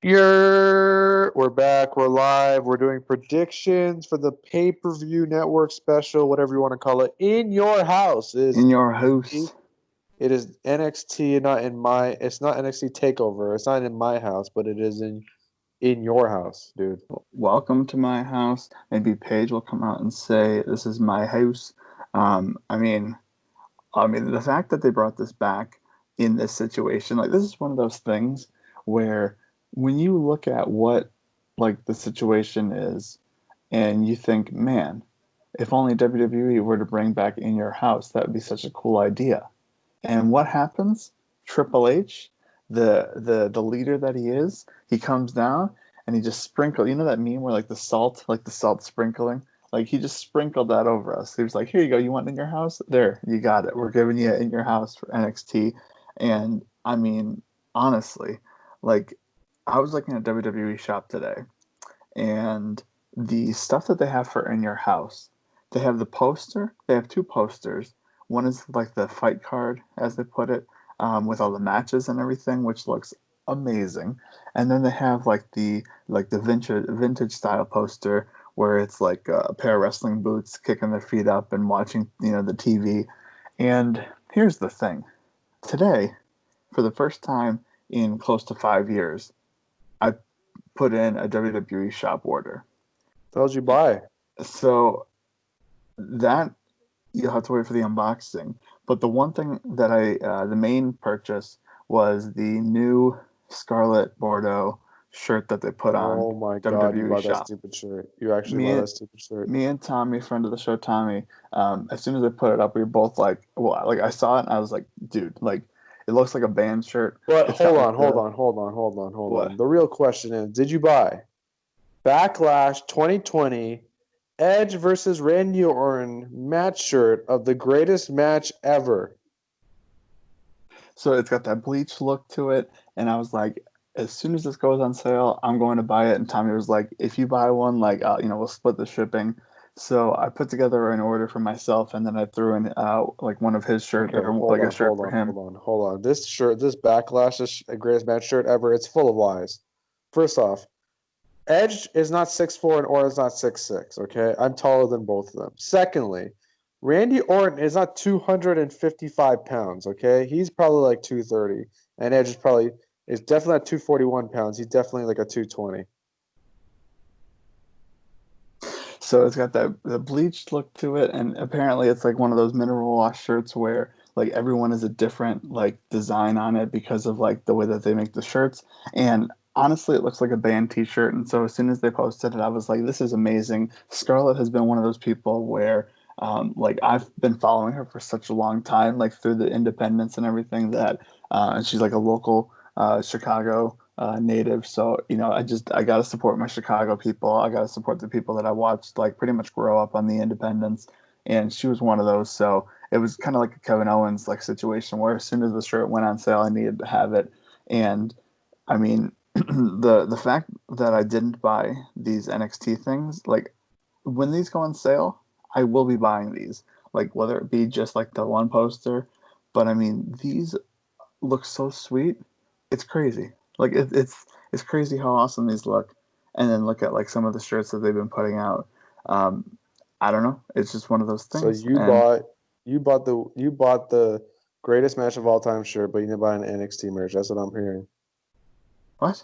We're back. We're live. We're doing predictions for the pay-per-view network special, whatever you want to call it, in your house. In your house. It is NXT, not in my. It's not NXT Takeover. It's not in my house, but it is in your house, dude. Welcome to my house. Maybe Paige will come out and say, "This is my house." Um, I mean, the fact that they brought this back in this situation, like this is one of those things where when you look at what like the situation is, and you think, man, if only WWE were to bring back In Your House, that would be such a cool idea. And what happens? Triple H, the leader that he is, he comes down and he just sprinkled. You know that meme where like the salt sprinkling. Like he just sprinkled that over us. He was like, "Here you go. You want In Your House? There, you got it. We're giving you In Your House for NXT." And I mean, honestly, like I was looking at WWE Shop today, and the stuff that they have for In Your House, they have the poster. They have two posters. One is like the fight card, as they put it, with all the matches and everything, which looks amazing. And then they have like the vintage style poster where it's like a pair of wrestling boots kicking their feet up and watching the TV. And here's the thing: today, for the first time in close to 5 years, I put in a WWE shop order. Tells you buy. So that you'll have to wait for the unboxing. But the one thing that the main purchase was the new Scarlet Bordeaux shirt that they put on Oh my God, you WWE bought that Shop. stupid shirt. You actually Me bought and that stupid shirt. me and Tommy, friend of the show, Tommy. As soon as I put it up, we were both like, well, like I saw it and I was like, dude, like it looks like a band shirt. But It's got hold on, like hold the on, hold on, hold on, hold on. what? The real question is, did you buy Backlash 2020 Edge versus Randy Orton match shirt of the greatest match ever? So it's got that bleach look to it, and I was like, as soon as this goes on sale, I'm going to buy it. And Tommy was like, if you buy one, like, we'll split the shipping. So I put together an order for myself, and then I threw in like one of his shirt, Okay, or hold like a on, shirt hold for on, him. hold on, hold on. This shirt, this Backlash, this greatest match shirt ever, it's full of lies. First off, Edge is not 6'4" and Orton's not 6'6", okay? I'm taller than both of them. Secondly, Randy Orton is not 255 pounds, okay? He's probably like 230. And Edge is definitely not 241 pounds. He's definitely like a 220. So it's got that the bleached look to it, and apparently it's like one of those mineral wash shirts where like everyone is a different like design on it because of like the way that they make the shirts. And honestly, it looks like a band T-shirt. And so as soon as they posted it, I was like, "This is amazing." Scarlett has been one of those people where like I've been following her for such a long time, like through the independents and everything that, and she's like a local Chicago native. So I got to support my Chicago people. I got to support the people that I watched like pretty much grow up on the independents, and she was one of those. So it was kind of like a Kevin Owens like situation where as soon as the shirt went on sale, I needed to have it. And I mean, the fact that I didn't buy these NXT things, like when these go on sale, I will be buying these. Like whether it be just like the one poster, but I mean these look so sweet. It's crazy. Like it's crazy how awesome these look. And then look at like some of the shirts that they've been putting out. Um, I don't know. It's just one of those So things. And you bought the greatest match of all time shirt, but you didn't buy an NXT merch. That's what I'm hearing. what?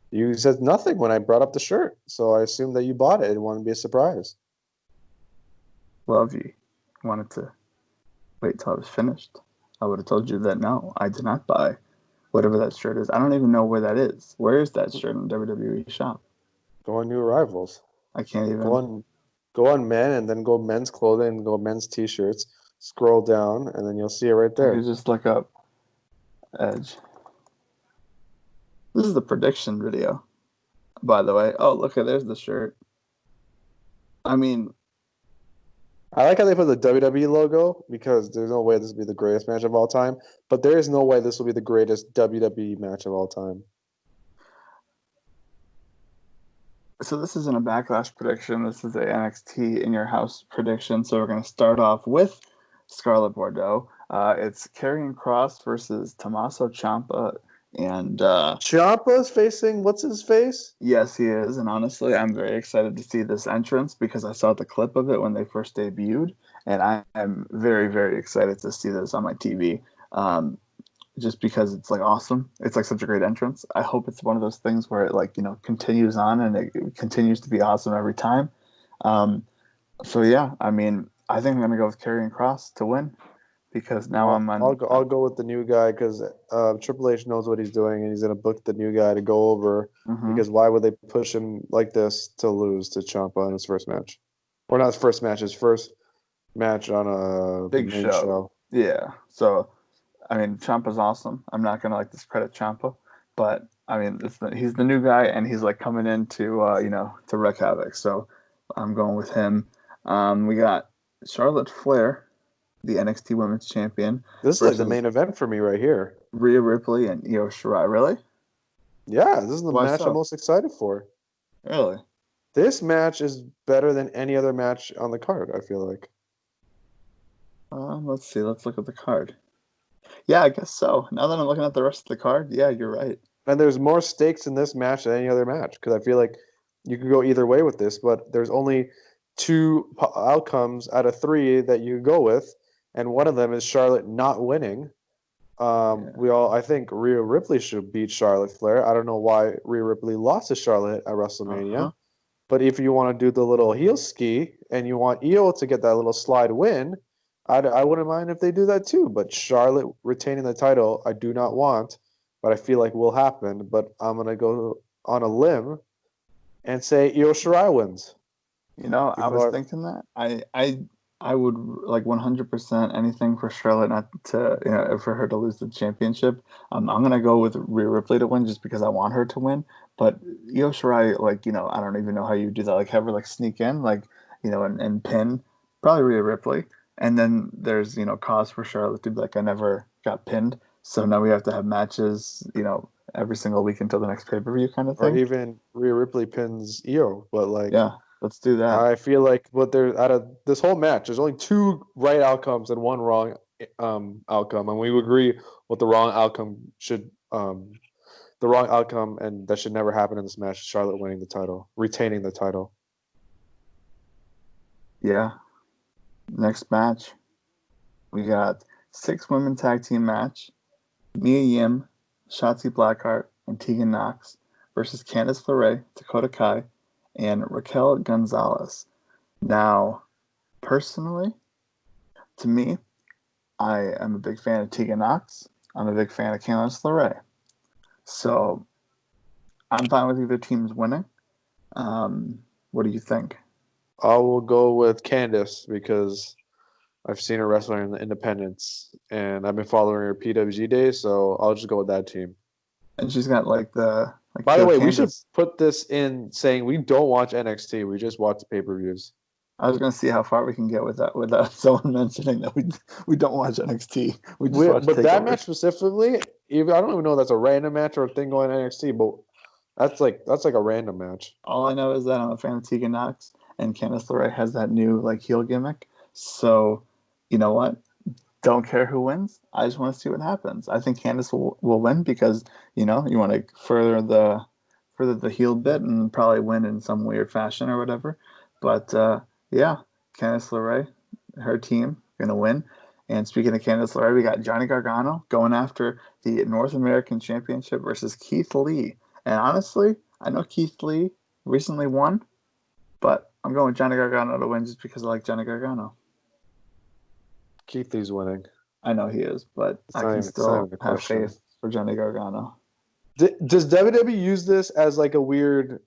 You said nothing when I brought up the shirt, so I assumed that you bought it. It wanted to be a surprise. Well, if you wanted to wait till I was finished, I would have told you that no, I did not buy whatever that shirt is. I don't even know where that is. Where is that shirt in WWE shop? Go on New Arrivals. I can't Go even. on, go on men, and then go men's clothing, and go men's t-shirts. Scroll down, and then you'll see it right I could there. just look up Edge. This is the prediction video, by the way. Oh, look at there's the shirt. I mean, I like how they put the WWE logo because there's no way this will be the greatest match of all time, but there is no way this will be the greatest WWE match of all time. so this isn't a backlash prediction. This is a NXT in your house prediction. So we're going to start off with Scarlet Bordeaux. It's Karrion Kross versus Tommaso Ciampa And Ciampa's facing what's his face? yes, he is. And honestly, I'm very excited to see this entrance because I saw the clip of it when they first debuted, and I am very, very excited to see this on my TV. Um, just because it's like awesome. It's like such a great entrance. I hope it's one of those things where it like continues on and it continues to be awesome every time. Um, so yeah, I mean, I think I'm gonna go with Karrion Kross to win because now I'm on. I'll go with the new guy because Triple H knows what he's doing and he's gonna book the new guy to go over. Mhm. Because why would they push him like this to lose to Ciampa in his first match, or not his first match, his first match on the Big main show. show? Yeah. So I mean, Ciampa's awesome. I'm not gonna like discredit Ciampa, but I mean, he's the new guy and he's like coming in to to wreak havoc. So I'm going with him. We got Charlotte Flair, the NXT Women's Champion, This is like the versus main event for me right here. Rhea Ripley and Io Shirai. Really? Yeah, this is the Why match I'm so? most excited for. Really? This match is better than any other match on the card, I feel like. Let's see. Let's look at the card. Yeah, I guess so. Now that I'm looking at the rest of the card, yeah, you're right. And there's more stakes in this match than any other match because I feel like you could go either way with this, but there's only two outcomes out of three that you go with, and one of them is Charlotte not winning. Yeah. I think Rhea Ripley should beat Charlotte Flair. I don't know why Rhea Ripley lost to Charlotte at WrestleMania, Uh-huh. but if you want to do the little heel ski and you want Io to get that little slide win, I wouldn't mind if they do that too. But Charlotte retaining the title, I do not want, but I feel like will happen. But I'm gonna go on a limb and say Io Shirai wins. I Even was though thinking that. I would like 100% anything for Charlotte not to, for her to lose the championship. I'm gonna go with Rhea Ripley to win just because I want her to win. But Io Shirai, like, I don't even know how you do that. Like, have her like sneak in, like, and pin probably Rhea Ripley. And then there's, cause for Charlotte to be like, I never got pinned. So now we have to have matches, every single week until the next pay-per-view kind of or thing. even Rhea Ripley pins Io, but like Yeah, let's do that. I feel like what there out of this whole match, there's only two right outcomes and one wrong outcome, and we agree what the wrong outcome, and that should never happen in this match. Charlotte winning the title, retaining the title. Yeah. Next match, we got six women tag team match. Mia Yim, Shotzi Blackheart, and Tegan Knox versus Candice LeRae, Dakota Kai, and Raquel Gonzalez. Now, personally, to me, I am a big fan of Tegan Knox. I'm a big fan of Candice LeRae. So I'm fine with either team's winning. What do you think? I will go with Candice because I've seen her wrestling in the Independents, and I've been following her PWG days, so I'll just go with that team. And she's got like the By the heel way, we should Candice. put this in saying we don't watch NXT. We just watch the pay-per-views. I was gonna see how far we can get with that without someone mentioning that we don't watch NXT. We just watch But that Takeover. match specifically, even I don't even know if that's a random match or a thing going on NXT, but that's like a random match. All I know is that I'm a fan of Tegan Knox, and Candice LeRae has that new like heel gimmick. So, you know what? Don't care who wins. I just want to see what happens. I think Candice will win because you want to further the heel bit and probably win in some weird fashion or whatever. But yeah, Candice LeRae, her team gonna win. And speaking of Candice LeRae, we got Johnny Gargano going after the North American Championship versus Keith Lee. And honestly, I know Keith Lee recently won, but I'm going with Johnny Gargano to win just because I like Johnny Gargano. Keith Lee's winning. I know he is, but I can It's not still even a have question. faith for Johnny Gargano. Does WWE use this as like a weird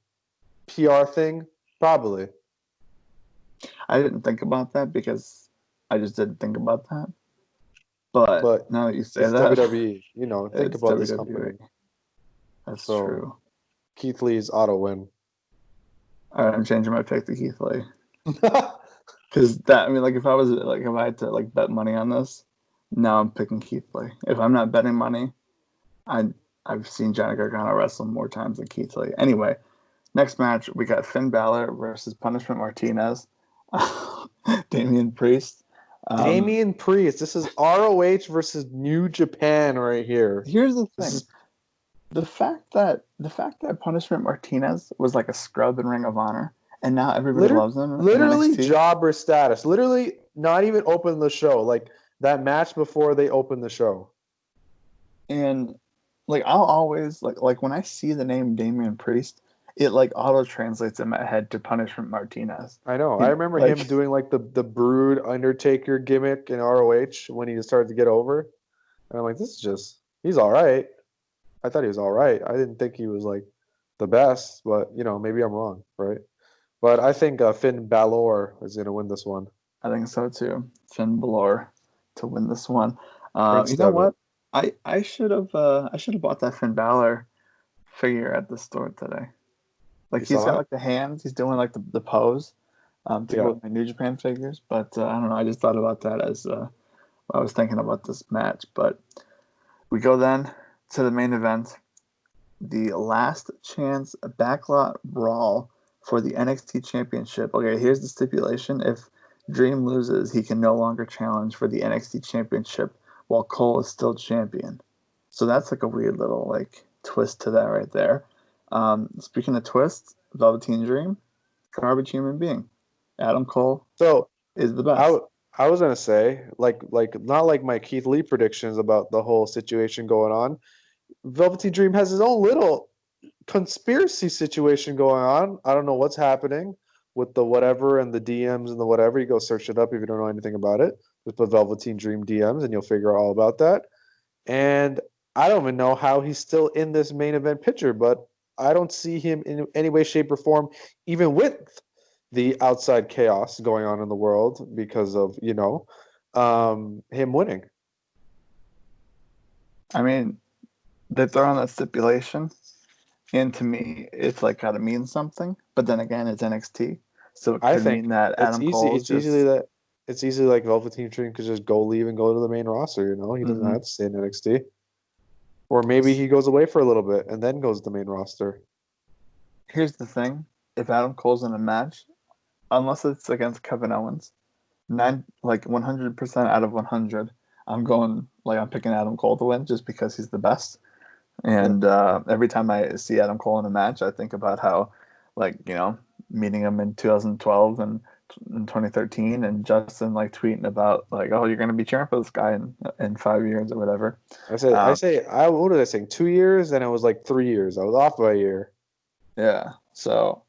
PR thing? Probably. I didn't think about that because I just didn't think about that. But But now that you say it's that, WWE. Think it's about this WWE. company. That's So true. Keith Lee's auto win. All right, I'm changing my pick to Keith Lee because I mean, like, if I had to like bet money on this, now I'm picking Keith Lee. If I'm not betting money, I I've seen Johnny Gargano wrestle more times than Keith Lee. Anyway, next match we got Finn Balor versus Punishment Martinez, Damian Priest. Um, Damian Priest. This is ROH versus New Japan right here. Here's the This thing. is the fact that Punishment Martinez was like a scrub in Ring of Honor, and now everybody Literally, loves him in literally NXT. jobber status. Literally not even open the show. Like that match before they opened the show. And like I'll always like when I see the name Damian Priest, it like auto translates in my head to Punishment Martinez. I know. I He remember like him doing like the Brood Undertaker gimmick in ROH when he started to get over. And I'm like, this is just he's all right. I thought he was all right. I didn't think he was like the best, but maybe I'm wrong, right? But I think Finn Balor is gonna win this one. I think so too. Finn Balor to win this one. Prince You know Devitt. what? I should have bought that Finn Balor figure at the store today. Like You he's saw got it? like the hands, he's doing like the pose to go Yeah. with my New Japan figures. But I don't know. I just thought about that as I was thinking about this match. But we go then to the main event, the last chance backlot brawl for the NXT Championship. Okay, here's the stipulation: if Dream loses, he can no longer challenge for the NXT Championship while Cole is still champion. So that's like a weird little like twist to that right there. Speaking of twists, Velveteen Dream, garbage human being. Adam Cole So is the I best. w- I was gonna say like not like my Keith Lee predictions about the whole situation going on. Velveteen Dream has his own little conspiracy situation going on. I don't know what's happening with the whatever and the DMs and the whatever. You go search it up if you don't know anything about it. Just put Velveteen Dream DMs and you'll figure all about that. And I don't even know how he's still in this main event picture, but I don't see him in any way, shape, or form, even with the outside chaos going on in the world because of, him winning. I mean, they throw on that stipulation, and to me, it's like gotta mean something. But then again, it's NXT, so it I could think mean that it's Adam easy. Cole is It's easily just. that it's easily like Velveteen Dream could just go leave and go to the main roster. He doesn't Mhm. have to stay in NXT, or maybe he goes away for a little bit and then goes to the main roster. Here's the thing: if Adam Cole's in a match, unless it's against Kevin Owens, 100% out of 100, I'm picking Adam Cole to win just because he's the best. Yeah, And every time I see Adam Cole in a match, I think about how, like, meeting him in 2012 and in 2013, and Justin like tweeting about like, oh, you're gonna be cheering for this guy in 5 years or whatever. I Um, say, what was I saying? 2 years, and it was like 3 years. I was off by a year. yeah. So,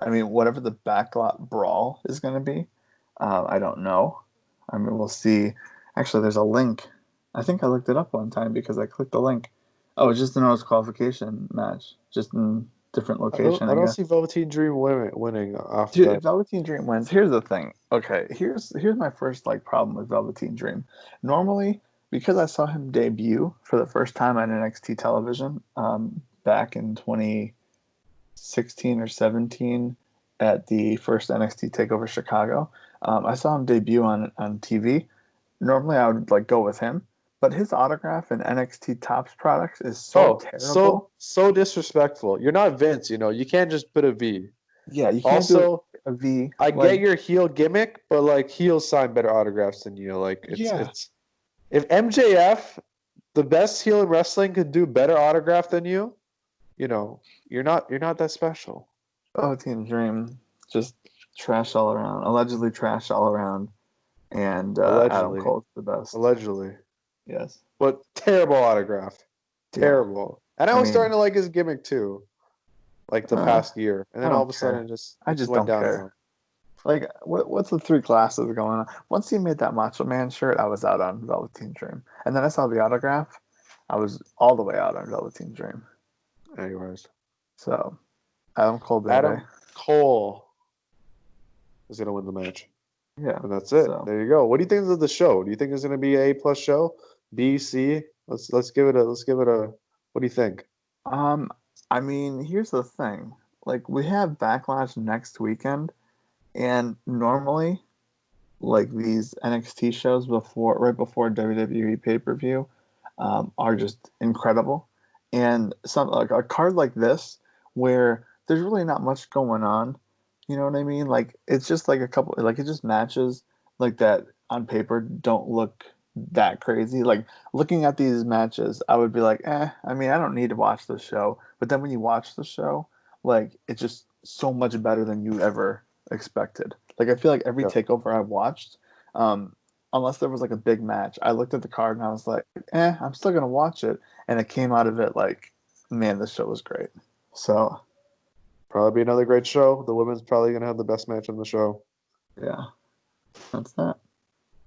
I mean, whatever the backlot brawl is gonna be, I don't know. I mean, we'll see. Actually, there's a link. I think I looked it up one time because I clicked the link. Oh, it's just a notice qualification match, just in different location, I I don't guess. see Velveteen Dream winning off Dude, if that. Velveteen Dream wins, here's the thing. Okay, here's my first like problem with Velveteen Dream. Normally, because I saw him debut for the first time on NXT television, back in 2016 or 17 at the first NXT Takeover Chicago, I saw him debut on TV. Normally, I would like go with him, but his autograph in NXT Tops products is so Oh, terrible. so disrespectful. You're not Vince. You can't just put a V. Yeah, you can't do Also, a V. I get Like, your heel gimmick, but like heels sign better autographs than you. Like yeah, it's if MJF, the best heel in wrestling, could do better autograph than you, you're not that special. Oh, Team Dream, just trash all around. Allegedly trash all around. And Adam Allegedly, Cole's the best. allegedly, Yes. but terrible autograph, Yeah. terrible. And I I was mean, starting to like his gimmick too, like the uh, past year, and I then all don't of a sudden care. I it just just went don't care. downhill. Like, what's the three classes going on? Once he made that Macho Man shirt, I was out on Velveteen Dream. And then I saw the autograph. I was all the way out on Velveteen Dream. Anyways, So, Adam Cole, baby. Adam Cole is gonna win the match. Yeah. And that's it. So, There you go. What do you think of the show? Do you think it's going to be a plus show? B, C? Let's give it a. What do you think? um, I mean, here's the thing. Like, we have Backlash next weekend. And normally, like these NXT shows right before WWE pay per view, are just incredible. And some like a card like this where there's really not much going on, you know what I mean? Like it's just like a couple, like it just matches like that on paper don't look that crazy. Like looking at these matches, I would be like, I mean, I don't need to watch the show. But then when you watch the show, like it's just so much better than you ever expected. Like I feel like every Yeah. takeover I watched, unless there was like a big match, I looked at the card and I was like, I'm still gonna watch it. And it came out of it like, man, this show was great. So Probably be another great show. The women's probably gonna have the best match on the show. yeah, that's that.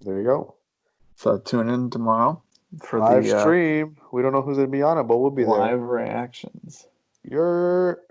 There you go. So tune in tomorrow for Live the stream. We don't know who's gonna be on it, but we'll be there. live reactions. You're